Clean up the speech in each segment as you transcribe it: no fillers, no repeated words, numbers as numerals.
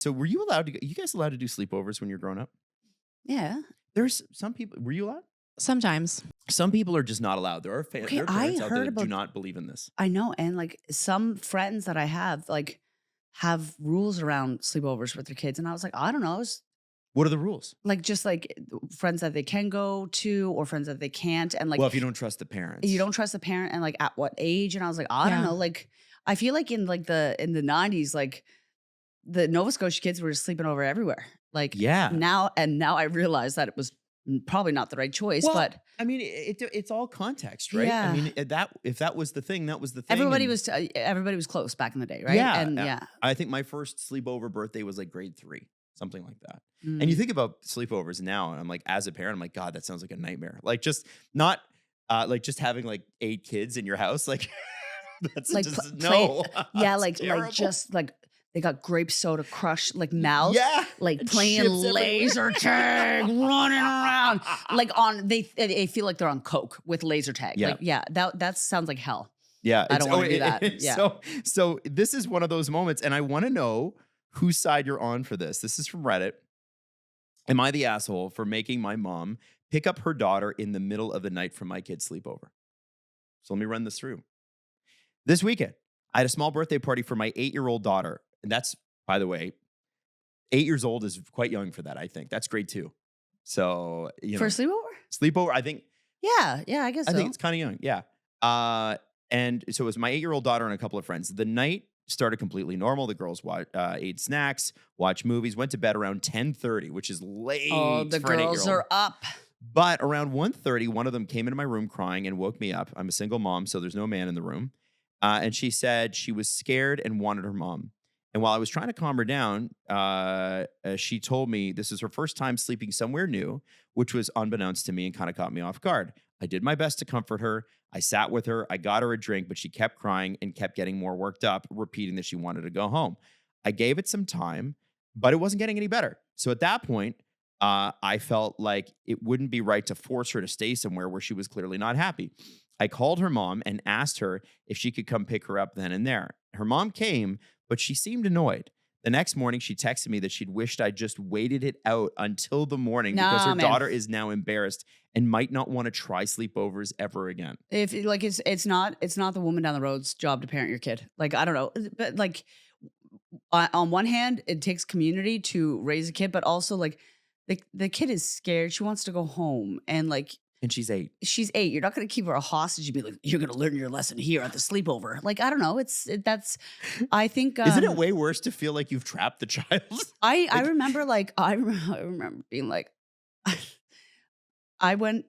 So were you allowed to you guys allowed to do sleepovers when you're growing up? Yeah. There's some people were you allowed? Sometimes. Some people are just not allowed. Okay, There are I parents out there heard that do about not believe in this. I know, and, like, some friends that I have, like, have rules around sleepovers with their kids, and I was like, "I don't know." It's What are the rules? like, just, like, friends that they can go to or friends that they can't, and, like, Well, if you don't trust the you parents. don't trust the parent and, like, at what age, and I was like, "I don't Yeah. know." Like, I feel like in the '90s, like, the Nova Scotia kids were sleeping over everywhere. Like, Yeah. now I realize that it was probably not the right choice, Well, but I mean, it's all context, right? I yeah. mean, that if that was the thing, that was the thing. Everybody was close back in the day, right? Yeah, And yeah. I think my first sleepover birthday was like grade 3, something like that. And you Mm. think about sleepovers now, and I'm like, as a parent, I'm like, God, that sounds like a nightmare. Like just not like just having like 8 kids in your house, like that's Like just play no. yeah, It's like terrible. just like they got grape soda crush like mouths, Yeah, like and playing chips everywhere. laser tag, running around. Like on they feel like they're on coke with laser tag. Yeah. Like, yeah, that sounds like hell. Yeah, I don't wanna do that. Yeah. So this is one of those moments, and I want to know whose side you're on for this. This is from Reddit. Am I the asshole for making my mom pick up her daughter in the middle of the night from my kid's sleepover? So let me run this through. This weekend, I had a small birthday party for my 8-year-old daughter, and that's, by the way, 8 years old is quite young for that. I think that's grade 2. So For a sleepover? sleepover. I think Yeah, I guess I so. think it's kind of young. Yeah. And so it was my 8-year-old daughter and a couple of friends. The night started completely normal. The girls ate snacks, watched movies, went to bed around 10:30, which is late Oh, the for an girls 8-year-old. are up. But around 1:30, one of them came into my room crying and woke me up. I'm a single mom, so there's no man in the room. And she said she was scared and wanted her mom. And while I was trying to calm her down, she told me this is her first time sleeping somewhere new, which was unbeknownst to me and kind of caught me off guard. I did my best to comfort her. I sat with her. I got her a drink, but she kept crying and kept getting more worked up, repeating that she wanted to go home. I gave it some time, but it wasn't getting any better. So at that point, I felt like it wouldn't be right to force her to stay somewhere where she was clearly not happy. I called her mom and asked her if she could come pick her up then and there. Her mom came, but she seemed annoyed. The next morning, she texted me that she'd wished I just waited it out until the morning because Nah, her man. daughter is now embarrassed and might not want to try sleepovers ever again. If like it's not the woman down the road's job to parent your kid. Like, I don't know, but like on one hand, it takes community to raise a kid, but also like the kid is scared. She wants to go home, and like And she's 8. she's 8. You're not going to keep her a hostage and be like, "You're going to learn your lesson here at the sleepover." Like, I don't know. That's I think Isn't it way worse to feel like you've trapped the child? I remember I remember being like I went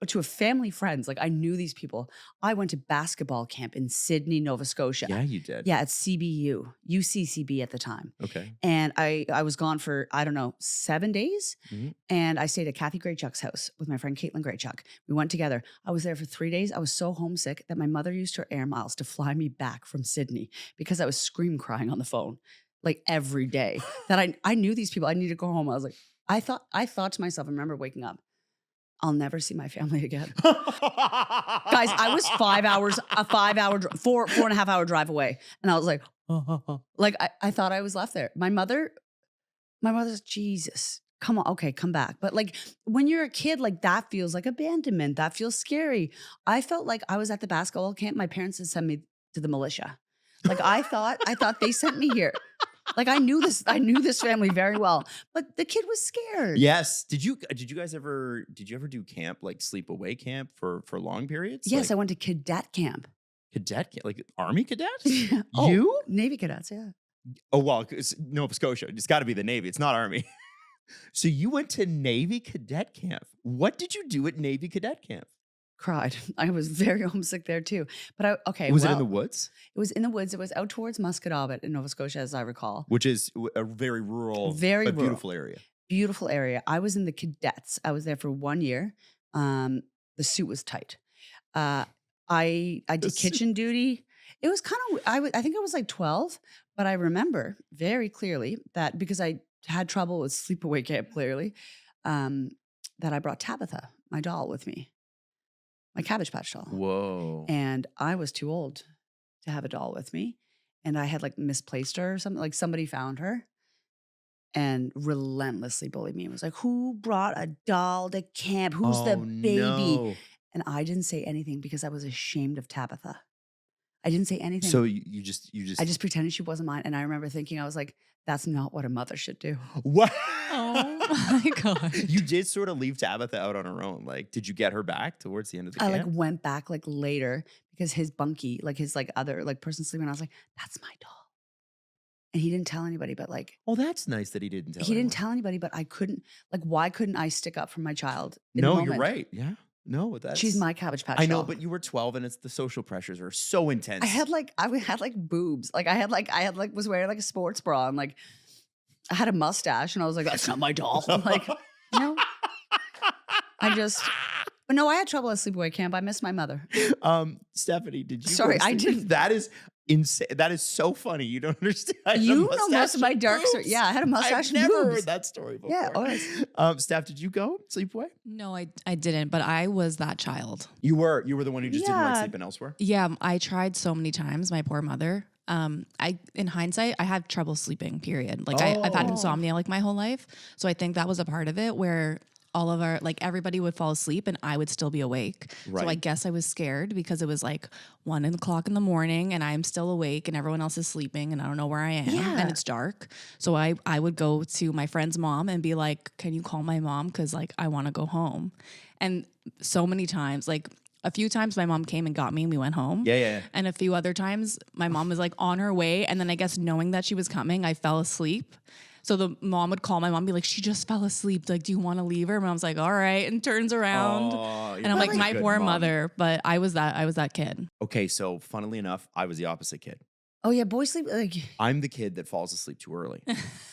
to a family friends, like I knew these people. I went to basketball camp in Sydney, Nova Scotia. Yeah, you did. Yeah, at CBU, UCCB at the time. Okay. And I was gone for, I don't know, 7 days. Mhm. And I stayed at Kathy Graychuck's house with my friend Caitlin Graychuck. We went together. I was there for 3 days. I was so homesick that my mother used her air miles to fly me back from Sydney because I was scream crying on the phone like every day. That I knew these people. I needed to go home. I was like, I thought to myself, I remember waking up, I'll never see my family again. Guys, I was 5 hours, four and a half hour drive away. And I was like, like I thought I was left there. My mother's, Jesus, come on. Okay, come back. But like when you're a kid, like that feels like abandonment. That feels scary. I felt like I was at the basketball camp. My parents had sent me to the militia. Like I thought they sent me here. Like I knew this family very well, but the kid was scared. Yes. Did you ever do camp, like sleepaway camp for long periods? Yes, I Like went to cadet camp. cadet camp, like Army cadets? Oh, You? Navy cadets, yeah. Oh, well, it's Nova Scotia. It's got to be the Navy. It's not Army. So you went to Navy cadet camp. What did you do at Navy cadet camp? Cried. I was very homesick there too. But Was it in the woods? It was in the woods. It was out towards Musquodoboit in Nova Scotia, as I recall. Which is a very rural, Very but rural. beautiful area. Beautiful area. I was in the cadets. I was there for 1 year. The suit was tight. I did kitchen duty. It was kind of, I think I was like 12, but I remember very clearly that because I had trouble with sleepaway camp clearly, that I brought Tabitha, my doll, with me. My Cabbage Patch doll. Whoa. And I was too old to have a doll with me. And I had like misplaced her or something. Like somebody found her and relentlessly bullied me. It was like, "Who brought a doll to camp? Who's Oh the baby?" no. And I didn't say anything because I was ashamed of Tabitha. I didn't say anything. So you I just just pretended she wasn't mine, and I remember thinking, I was like, "That's not what a mother should do." what? Oh my god. You did sort of leave Tabitha out on her own. Like, did you get her back towards the end of the I, like, camp? went back, like, later because his bunkie, like, his, like, other, like, person sleeping, I was like, "That's my doll." And he didn't tell anybody, but, like, Oh, that's nice that he didn't tell he didn't anyone. tell anybody, but I couldn't, like, why couldn't I stick up for my child in the No, you're moment? right. Yeah. No, She's that's my Cabbage Patch I know, doll. but you were 12 and it's the social pressures are so intense. I had, like, boobs. Like, was wearing, like, a sports bra and, like, I had a mustache, and I was like, "That's not my doll." Like, you know? I just but no, I had trouble at sleepaway camp. I miss my mother. Stephanie, did you go Sorry, to I sleep? didn't. That is insane. That is so funny. You don't understand. I had a You know most mustache of my and dark boobs. yeah, I had a mustache I've and never boobs. heard that story before. Yeah, always. Steph, did you go sleepaway? No, I didn't, but I was that child. You were the one who just didn't like Yeah. sleeping elsewhere. Yeah, I tried so many times, my poor mother. I in hindsight, I had trouble sleeping, period. Like I've had Oh. insomnia like my whole life. So I think that was a part of it where all of our like everybody would fall asleep and I would still be awake. So I Right. guess I was scared because it was like 1 o'clock in the morning and I'm still awake and everyone else is sleeping and I don't know where I am Yeah. and it's dark. So I would go to my friend's mom and be like, "Can you call my mom? Because like I want to go home." And so many times, like a few times my mom came and got me and we went home. Yeah. And a few other times, my mom was like on her way. And then I guess knowing that she was coming, I fell asleep. So the mom would call my mom and be like, "She just fell asleep. Like, do you want to leave her?" And mom's like, "All right." And turns around. Oh, And I'm like, my poor mother. But I was that kid. Okay, so funnily enough, I was the opposite kid. Oh, yeah, boys sleep, like I'm the kid that falls asleep too early.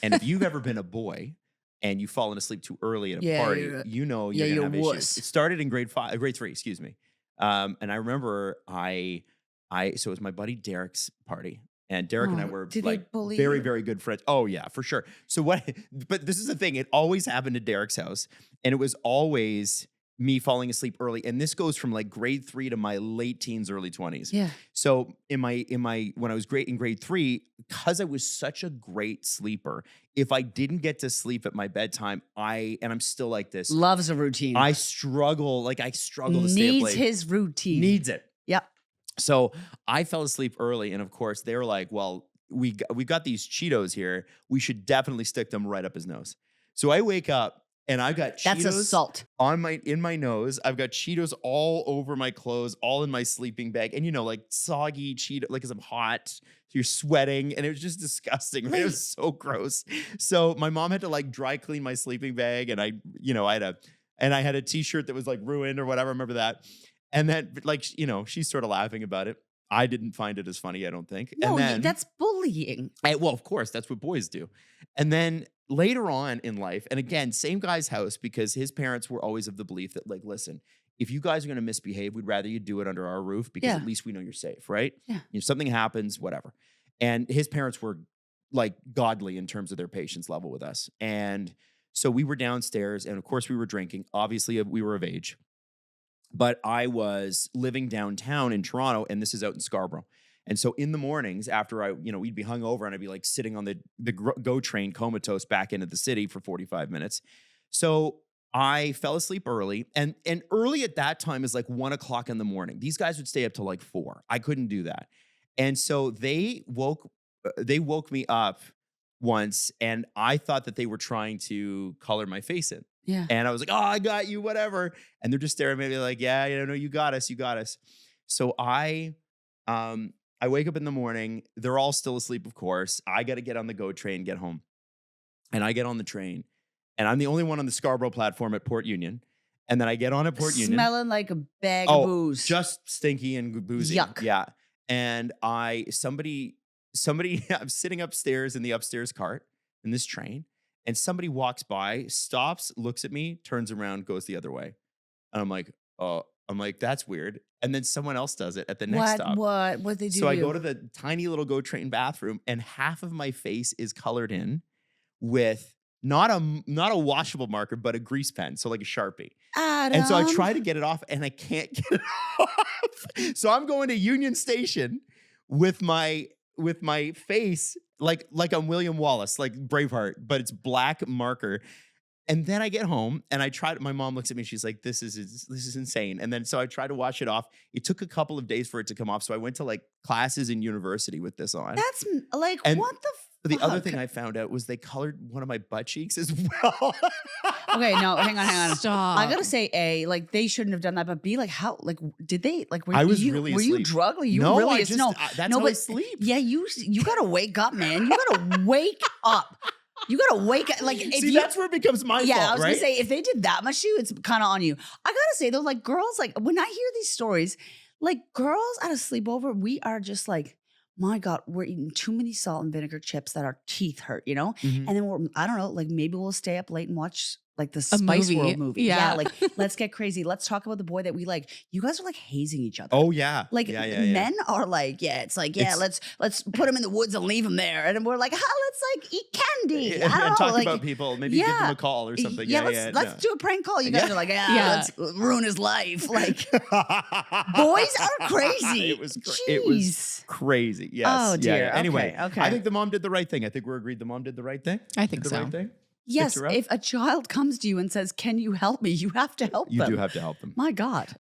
And if you've ever been a boy and you've fallen asleep too early at a Yeah, party, you're you know yeah, you're gonna you're have a issues. wuss. It started in grade 3, excuse me. And I remember so it was my buddy Derek's party. And Derek and I Oh, were did they like bully very, you? very good friends. Oh, yeah, for sure. So but this is the thing. It always happened at Derek's house. And it was always me falling asleep early. And this goes from like grade 3 to my late teens, early 20s. Yeah. So when I was in grade 3, because I was such a great sleeper, if I didn't get to sleep at my bedtime, and I'm still like this, Loves a routine. I struggle to stay up Needs late. his routine. Needs it. Yep. So I fell asleep early, and of course they were like, "Well, we got these Cheetos here. We should definitely stick them right up his nose." So I wake up and I've got That's Cheetos assault. in my nose. I've got Cheetos all over my clothes, all in my sleeping bag, and like soggy Cheeto, like because I'm hot, so you're sweating, and it was just disgusting. Right? It was so gross. So my mom had to like dry clean my sleeping bag, and I had a T-shirt that was like ruined or whatever. I remember that. And then, like, she's sort of laughing about it. I didn't find it as funny, I don't think. No, And then, that's bullying. well, of course, that's what boys do. And then later on in life, and again, same guy's house, because his parents were always of the belief that, like, listen, if you guys are going to misbehave, we'd rather you do it under our roof because Yeah. at least we know you're safe, right? Yeah. If something happens, whatever. And his parents were like godly in terms of their patience level with us. And so we were downstairs, and of course we were drinking. Obviously, we were of age. But I was living downtown in Toronto, and this is out in Scarborough. And so in the mornings after we'd be hungover, and I'd be like sitting on the GO train comatose back into the city for 45 minutes. So I fell asleep early, and early at that time is like 1 o'clock in the morning. These guys would stay up till like 4. I couldn't do that. And so they woke me up once, and I thought that they were trying to color my face in. Yeah. And I was like, "Oh, I got you, whatever." And they're just staring at me like, "Yeah, no, you got us, you got us." So I wake up in the morning. They're all still asleep, of course. I got to get on the GO train, get home. And I get on the train, and I'm the only one on the Scarborough platform at Port Union. And then I get on at Port Union. Smelling like a bag of booze. Just stinky and boozy. Yuck. Yeah. And somebody, I'm sitting upstairs in the upstairs cart in this train, and somebody walks by, stops, looks at me, turns around, goes the other way. And I'm like, "Oh," I'm like, "That's weird." And then someone else does it at the next stop. What they do? So I to go you? to the tiny little GO train bathroom, and half of my face is colored in with not a washable marker, but a grease pen, so like a Sharpie. And so I Adam. try to get it off, and I can't get it off. So I'm going to Union Station with my with my face like I'm William Wallace, like Braveheart, but it's black marker. And then I get home and I try to, my mom looks at me, she's like, this is insane. And then so I try to wash it off. It took a couple of days for it to come off. So I went to like classes in university with this on. That's like, And what the the other fuck? thing I found out was they colored one of my butt cheeks as well. Okay, no, hang on. Stop. I gotta say, A, like they shouldn't have done that, but B, like how, like did they, like were I was you, really were you asleep. drugged? Like, you No, really, I just, that's no, how I but sleep. yeah, you gotta wake up, man. You gotta wake up. You gotta wake up. Like if See, you, that's where it becomes my yeah, fault, I was right? gonna say if they did that much to you, it's kind of on you. I gotta say though, like girls, like when I hear these stories, like girls at a sleepover, we are just like, my God, we're eating too many salt and vinegar chips that our teeth hurt, you know? Mhm. And then I don't know, like maybe we'll stay up late and watch like the Spice movie. World movie. Yeah. Like let's get crazy. Let's talk about the boy that we like. You guys are like hazing each other. Oh yeah. Like yeah. men are like, yeah, it's like, yeah, It's- let's put him in the woods and leave him there. And we're like, let's like eat candy. And, I don't and know, talk like, about people. Maybe give them a call or something. Yeah, Yeah, let's do a prank call. You guys Yeah. are like, Yeah. let's ruin his life. Like boys are crazy. It was Jeez. crazy. Yes. Oh, Yeah, dear. yeah. Anyway, Okay. I think the mom did the right thing. I think we're agreed the mom did the right thing. I think Did the so. right thing. Yes, her up? if a child comes to you and says, "Can you help me?" You have to help You them. do have to help them. My God.